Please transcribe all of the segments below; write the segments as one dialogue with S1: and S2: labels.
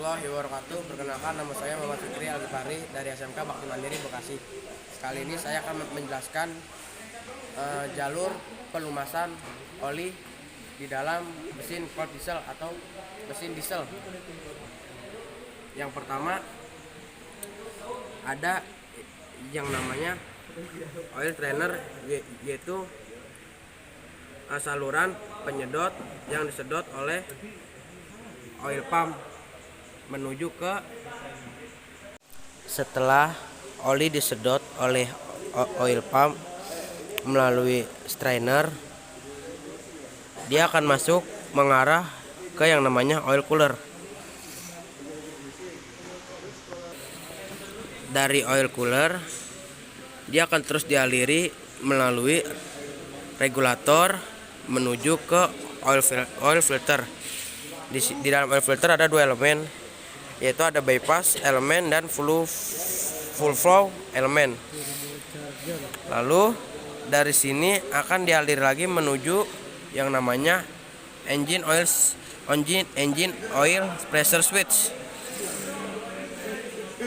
S1: warahmatullahi wabarakatuh. Perkenalkan, nama saya Muhammad Fikri Al-Ghifari dari SMK Bakti Mandiri Bekasi. Kali ini saya akan menjelaskan jalur pelumasan oli di dalam mesin cold diesel atau mesin diesel. Yang pertama ada yang namanya oil trainer, yaitu saluran penyedot yang disedot oleh oil pump menuju ke, setelah oli disedot oleh oil pump melalui strainer, dia akan masuk mengarah ke yang namanya oil cooler. Dari oil cooler dia akan terus dialiri melalui regulator menuju ke oil filter. Di dalam oil filter ada dua elemen, yaitu ada bypass elemen dan full flow elemen. Lalu dari sini akan dialiri lagi menuju yang namanya engine oil pressure switch.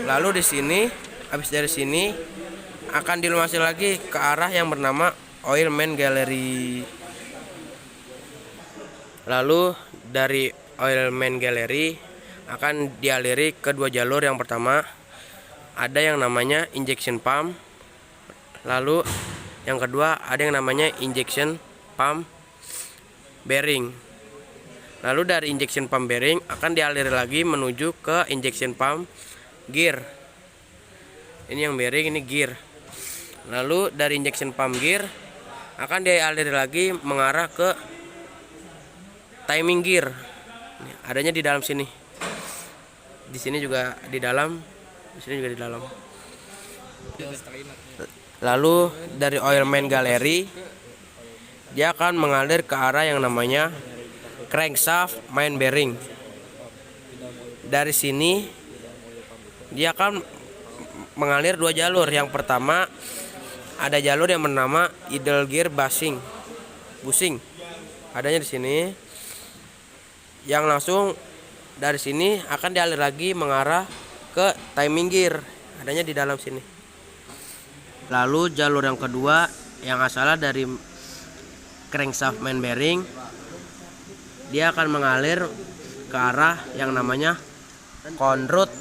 S1: Lalu di sini, habis dari sini akan dilumasi lagi ke arah yang bernama oil main gallery. Lalu dari oil main gallery akan dialiri ke dua jalur. Yang pertama ada yang namanya injection pump, lalu yang kedua ada yang namanya injection pump bearing. Lalu dari injection pump bearing akan dialiri lagi menuju ke injection pump gear. Ini yang bearing, ini gear. Lalu dari injection pump gear akan dialiri lagi mengarah ke timing gear. Adanya di dalam sini. Di sini juga di dalam, di sini juga di dalam. Lalu dari oil main gallery dia akan mengalir ke arah yang namanya crankshaft main bearing. Dari sini dia akan mengalir dua jalur. Yang pertama ada jalur yang bernama idle gear bushing. Adanya di sini. Yang langsung dari sini akan dialir lagi mengarah ke timing gear. Adanya di dalam sini. Lalu jalur yang kedua yang asalnya dari crankshaft main bearing, dia akan mengalir ke arah yang namanya conroute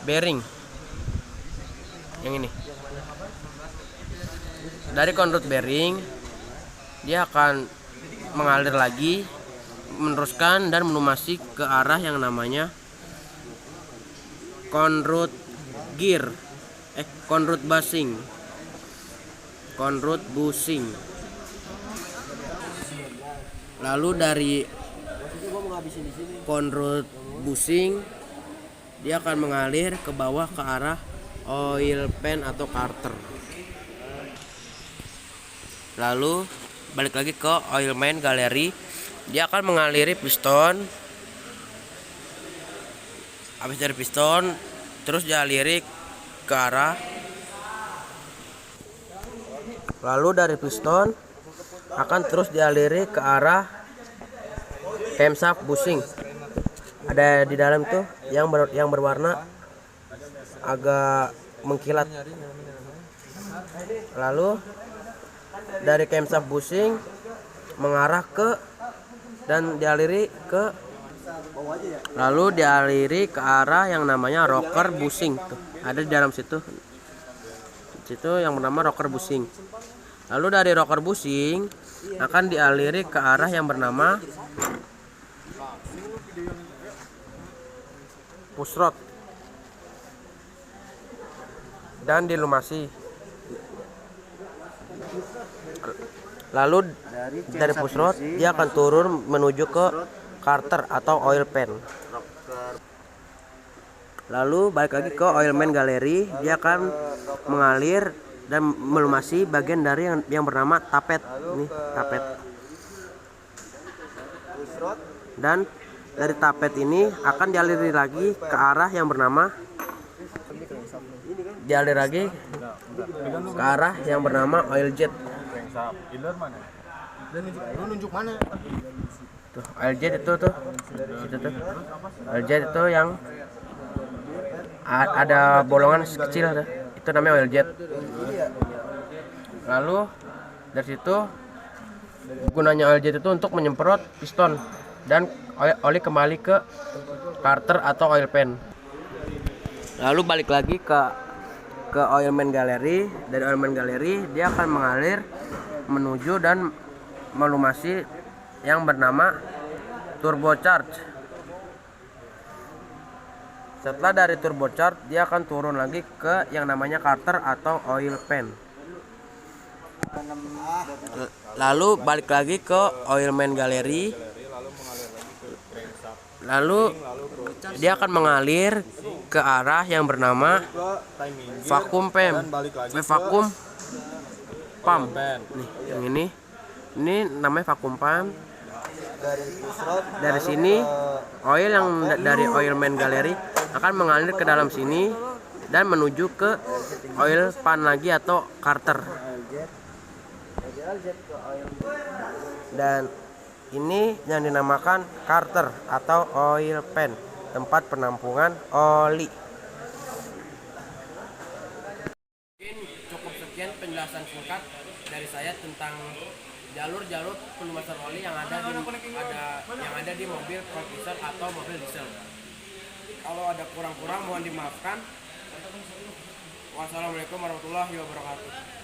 S1: bearing. Yang ini. Dari conroute bearing dia akan mengalir lagi, meneruskan dan melumasi ke arah yang namanya conroute bushing. Lalu dari conroute bushing dia akan mengalir ke bawah ke arah oil pan atau carter. Lalu balik lagi ke oil main gallery, dia akan mengaliri piston. Habis dari piston terus dialiri ke arah. Lalu dari piston akan terus dialiri ke arah camshaft bushing. Ada di dalam tuh yang berwarna agak mengkilat. Lalu dari camshaft bushing mengarah ke dan dialiri ke, lalu dialiri ke arah yang namanya rocker bushing. Tuh, ada di dalam situ yang bernama rocker bushing. Lalu dari rocker bushing akan dialiri ke arah yang bernama push rod dan dilumasi. Lalu dari push rod dia akan turun menuju ke carter atau oil pan. Lalu balik lagi ke oil main gallery, dia akan mengalir dan melumasi bagian dari yang bernama tapet. Ini tapet. Dan dari tapet ini akan dialiri lagi ke arah yang bernama oil jet. Tuh, oil jet itu tuh. Itu tuh. Oil jet itu yang ada bolongan kecil tuh. Itu namanya oil jet. Lalu dari situ gunanya oil jet itu untuk menyemprot piston dan oli kembali ke carter atau oil pan. Lalu balik lagi ke oilman gallery. Dari oilman gallery dia akan mengalir menuju dan melumasi yang bernama turbocharge. Setelah dari turbocharge dia akan turun lagi ke yang namanya carter atau oil pan. Lalu balik lagi ke oilman gallery. Lalu dia akan mengalir ke arah yang bernama vacuum pump. Vacuum pump. Nih, yang ini namanya vacuum pump. Dari sini oil yang dari oilman gallery akan mengalir ke dalam sini dan menuju ke oil pan lagi atau carter. Dan ini yang dinamakan carter atau oil pan, tempat penampungan oli. Cukup sekian penjelasan singkat dari saya tentang jalur-jalur pelumasan oli yang ada di mobil Ford diesel atau mobil diesel. Kalau ada kurang-kurang mohon dimaafkan. Wassalamualaikum warahmatullahi wabarakatuh.